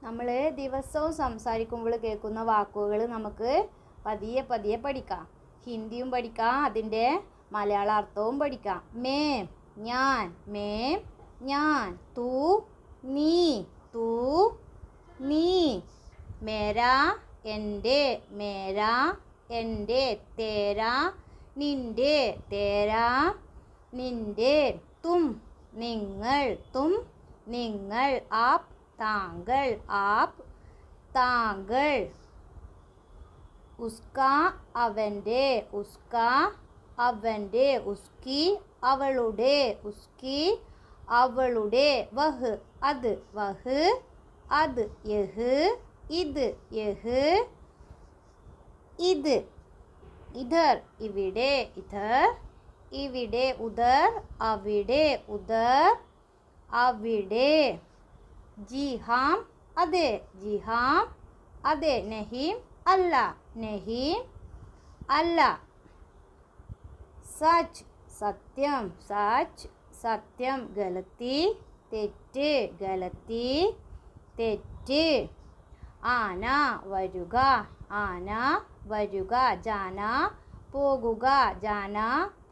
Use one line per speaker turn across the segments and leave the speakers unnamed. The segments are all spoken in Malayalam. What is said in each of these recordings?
നമ്മൾ ദിവസവും സംസാരിക്കുമ്പോൾ കേൾക്കുന്ന വാക്കുകൾ നമുക്ക് പതിയെ പതിയെ പഠിക്കാം. ഹിന്ദിയും പഠിക്കാം, അതിൻ്റെ മലയാള അർത്ഥവും പഠിക്കാം. മേ ഞാൻ, മേ ഞാൻ. തൂ നീ, തൂ നീ. മേരാ എൻ്റെ, മേരാ എൻ്റെ. തേരാ നിൻ്റെ, തേരാ നിൻ്റെ. തും നിങ്ങൾ, തും നിങ്ങൾ. ആപ് താങ്കൾ, ആപ് താങ്കൾ. ഉസ്കാ അവൻ്റെ, ഉസ്കാ അവൻ്റെ. ഉസ്കി അവളുടെ, ഉസ്കി അവളുടെ. വഹ് അത്, വഹ് അത്. യഹ് ഇത്, യഹ് ഇത്. ഇധർ ഇവിടെ, ഇധർ ഇവിടെ. ഉധർ അവിടെ, ഉധർ അവിടെ. ജി ഹാം അതെ, ജി ഹാം അതെ. നഹീം അല്ല, നഹീം അല്ല. സച്ച് സത്യം, സച്ച് സത്യം. ഗലത്തി തെറ്റ്, ഗലത്തി തെറ്റ്. ആന വരുക, ആന വരുക. ജാന പോകുക, ജാന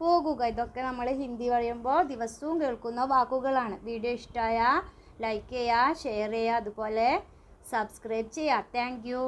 പോകുക. ഇതൊക്കെ നമ്മൾ ഹിന്ദി പറയുമ്പോൾ ദിവസവും കേൾക്കുന്ന വാക്കുകളാണ്. വീഡിയോ ഇഷ്ടമായ ലൈക്ക് ചെയ്യുക, ഷെയർ ചെയ്യുക, അതുപോലെ സബ്സ്ക്രൈബ് ചെയ്യുക. Thank you.